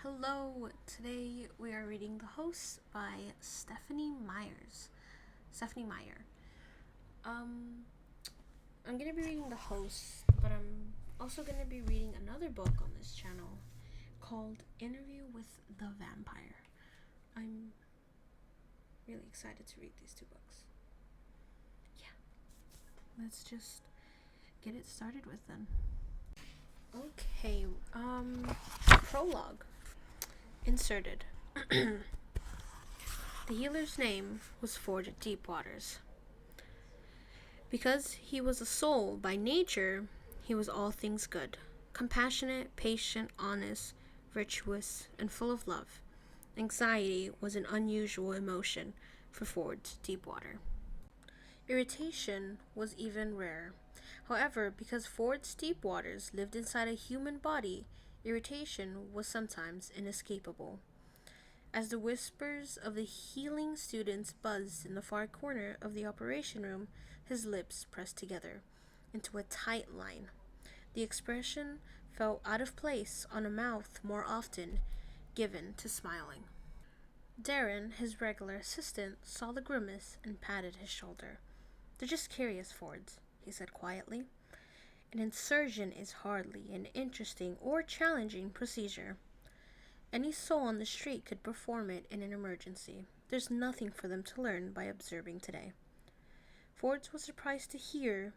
Hello, today we are reading The Host by Stephenie Meyer. I'm gonna be reading The Host, but I'm also gonna be reading another book on this channel called Interview with the Vampire. I'm really excited to read these two books. Yeah, let's just get it started with them. Okay, prologue. Inserted. The healer's name was Ford Deepwaters. Because he was a soul by nature, he was all things good, compassionate, patient, honest, virtuous, and full of love. Anxiety was an unusual emotion for Ford's Deepwater. Irritation was even rarer. However, because Ford's Deepwaters lived inside a human body, irritation was sometimes inescapable. As the whispers of the healing students buzzed in the far corner of the operation room, his lips pressed together into a tight line. The expression fell out of place on a mouth more often given to smiling. Darren, his regular assistant, saw the grimace and patted his shoulder. "They're just curious, Fords," he said quietly. "An insertion is hardly an interesting or challenging procedure. Any soul on the street could perform it in an emergency. There's nothing for them to learn by observing today." Fords was surprised to hear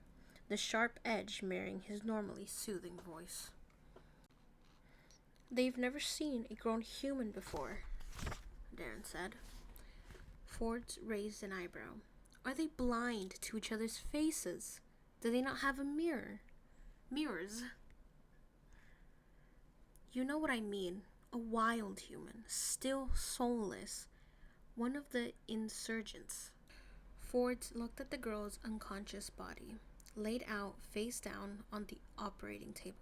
the sharp edge marrying his normally soothing voice. "They've never seen a grown human before," Darren said. Fords raised an eyebrow. "Are they blind to each other's faces? Do they not have a mirror? Mirrors?" "You know what I mean. A wild human, still soulless. One of the insurgents." Ford looked at the girl's unconscious body, laid out face down on the operating table.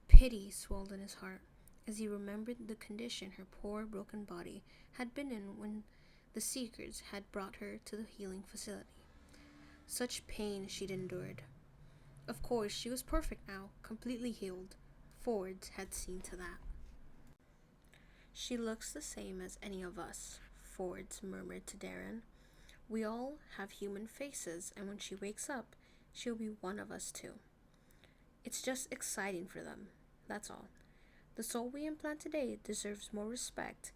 Pity swelled in his heart as he remembered the condition her poor broken body had been in when the Seekers had brought her to the healing facility. Such pain she'd endured. Of course, she was perfect now, completely healed. Ford had seen to that. "She looks the same as any of us," Ford murmured to Darren. "We all have human faces, and when she wakes up, she'll be one of us too. It's just exciting for them, that's all. The soul we implant today deserves more respect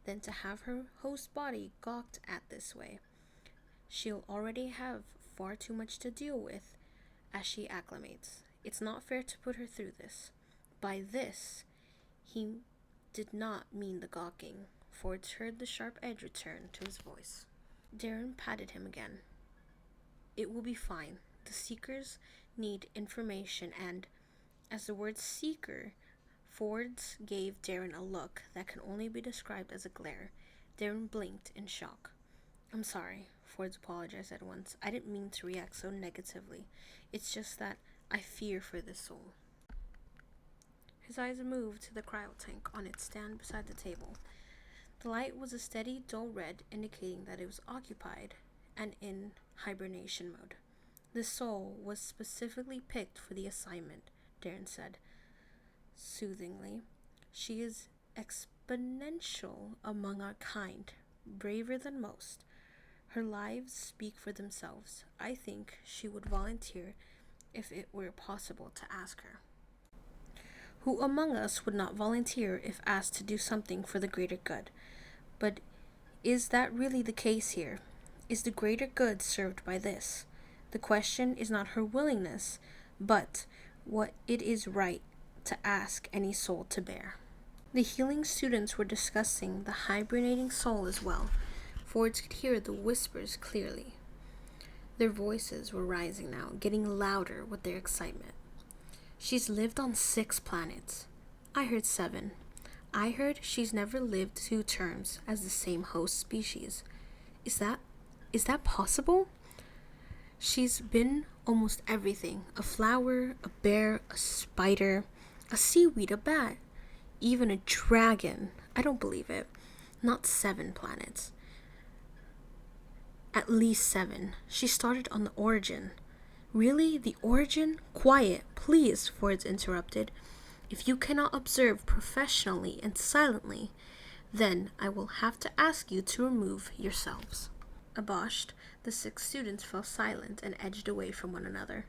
than to have her host body gawked at this way. She'll already have far too much to deal with as she acclimates. It's not fair to put her through this." By this, he did not mean the gawking. Ford heard the sharp edge return to his voice. Darren patted him again. "It will be fine. The Seekers need information and..." As the word seeker, Ford gave Darren a look that can only be described as a glare. Darren blinked in shock. "I'm sorry," Ford apologized at once. "I didn't mean to react so negatively. It's just that I fear for this soul." His eyes moved to the cryo tank on its stand beside the table. The light was a steady, dull red, indicating that it was occupied and in hibernation mode. "This soul was specifically picked for the assignment," Darren said soothingly. "She is exponential among our kind, braver than most. Her lives speak for themselves. I think she would volunteer if it were possible to ask her." Who among us would not volunteer if asked to do something for the greater good? But is that really the case here? Is the greater good served by this? The question is not her willingness, but what it is right to ask any soul to bear. The healing students were discussing the hibernating soul as well. Ford could hear the whispers clearly. Their voices were rising now, getting louder with their excitement. "She's lived on 6 planets. I heard 7. I heard she's never lived 2 terms as the same host species. Is that possible? She's been almost everything. A flower, a bear, a spider, a seaweed, a bat, even a dragon. I don't believe it. Not 7 planets. At least 7. She started on the origin." "Really? The origin?" "Quiet, please," Ford interrupted. If you cannot observe professionally and silently, then I will have to ask you to remove yourselves." Abashed, the 6 students fell silent and edged away from one another.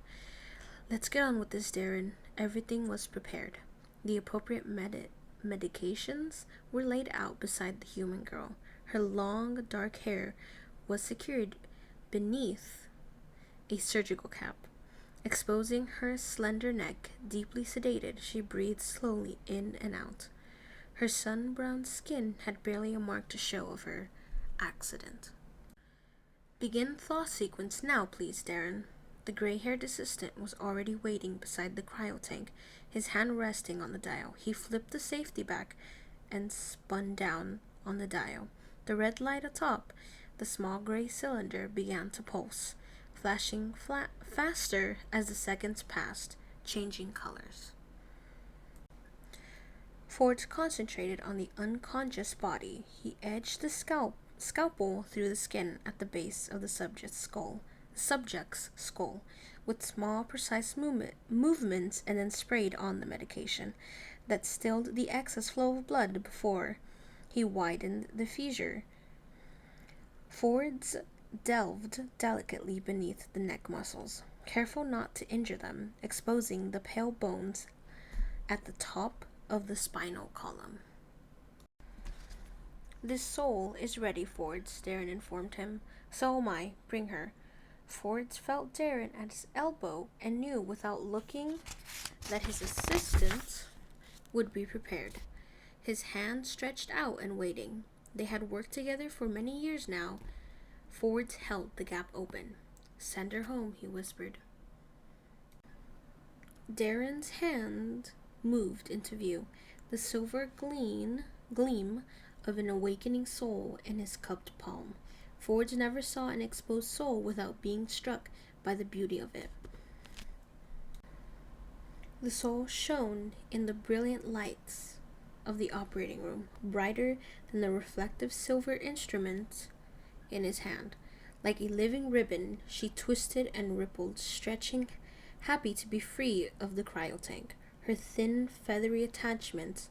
"Let's get on with this, Darren." Everything was prepared. The appropriate medications were laid out beside the human girl. Her long, dark hair was secured beneath a surgical cap. Exposing her slender neck, deeply sedated, she breathed slowly in and out. Her sun-browned skin had barely a mark to show of her accident. "Begin thaw sequence now, please, Darren." The gray-haired assistant was already waiting beside the cryotank, his hand resting on the dial. He flipped the safety back and spun down on the dial. The red light atop the small gray cylinder began to pulse, flashing faster as the seconds passed, changing colors. Ford concentrated on the unconscious body. He edged the scalpel through the skin at the base of the subject's skull, with small, precise movements, and then sprayed on the medication that stilled the excess flow of blood before he widened the fissure. Ford's delved delicately beneath the neck muscles, careful not to injure them, exposing the pale bones at the top of the spinal column. "This soul is ready, Fords," Darren informed him. "So am I. Bring her." Fords felt Darren at his elbow and knew without looking that his assistant would be prepared. His hand stretched out and waiting. They had worked together for many years now. Fords held the gap open. "Send her home," he whispered. Darren's hand moved into view, the silver gleam of an awakening soul in his cupped palm. Fords never saw an exposed soul without being struck by the beauty of it. The soul shone in the brilliant lights of the operating room, brighter than the reflective silver instrument in his hand. Like a living ribbon, she twisted and rippled, stretching, happy to be free of the cryotank. Her thin, feathery attachments,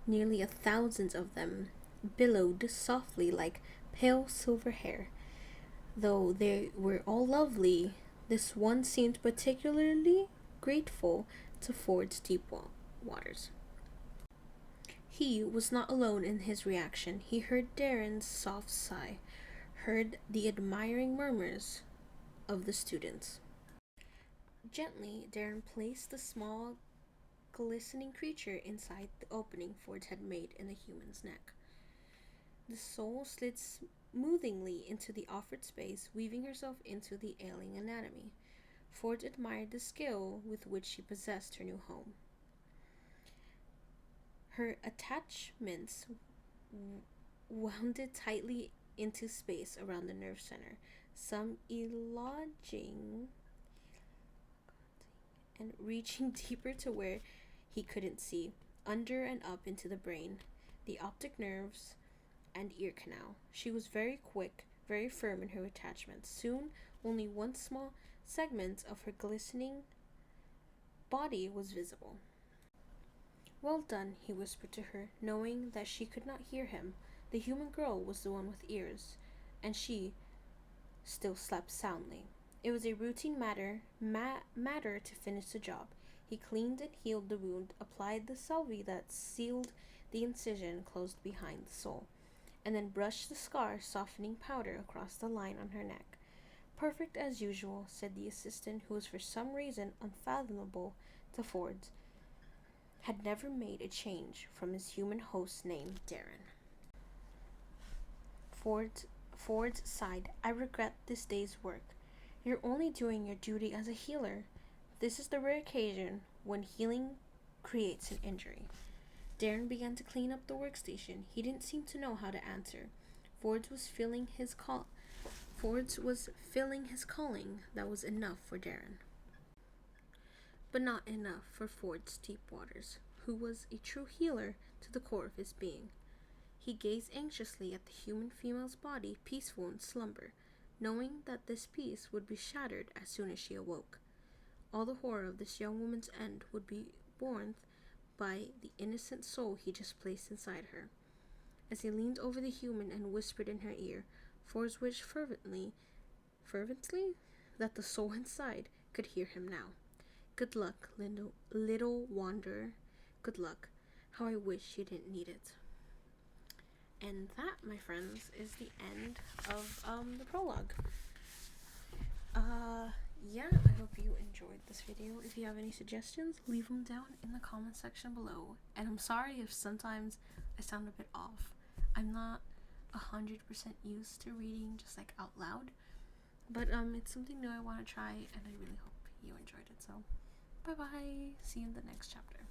nearly 1,000 of them, billowed softly like pale silver hair. Though they were all lovely, this one seemed particularly grateful to Ford's deep waters. He was not alone in his reaction. He heard Darren's soft sigh, heard the admiring murmurs of the students. Gently, Darren placed the small, glistening creature inside the opening Ford had made in the human's neck. The soul slid smoothly into the offered space, weaving herself into the ailing anatomy. Ford admired the skill with which she possessed her new home. Her attachments wounded tightly into space around the nerve center, some elonging and reaching deeper to where he couldn't see, under and up into the brain, the optic nerves, and ear canal. She was very quick, very firm in her attachments. Soon, only one small segment of her glistening body was visible. "Well done," he whispered to her, knowing that she could not hear him. The human girl was the one with ears, and she still slept soundly. It was a routine matter to finish the job. He cleaned and healed the wound, applied the salve that sealed the incision closed behind the soul, and then brushed the scar softening powder across the line on her neck. "Perfect as usual," said the assistant, who was for some reason unfathomable to Ford's, had never made a change from his human host named Darren. Ford sighed. "I regret this day's work. You're only doing your duty as a healer. This is the rare occasion when healing creates an injury." Darren began to clean up the workstation. He didn't seem to know how to answer. Ford's was filling his calling. That was enough for Darren. But not enough for Ford's deep waters, who was a true healer to the core of his being. He gazed anxiously at the human female's body, peaceful in slumber, knowing that this peace would be shattered as soon as she awoke. All the horror of this young woman's end would be borne by the innocent soul he just placed inside her. As he leaned over the human and whispered in her ear, Ford's wished fervently, that the soul inside could hear him now. Good luck, little wanderer. Good luck. How I wish you didn't need it. And that, my friends, is the end of the prologue. Yeah, I hope you enjoyed this video. If you have any suggestions, leave them down in the comment section below. And I'm sorry if sometimes I sound a bit off. I'm not 100% used to reading just like out loud, but it's something new I want to try, and I really hope you enjoyed it. So bye bye, see you in the next chapter.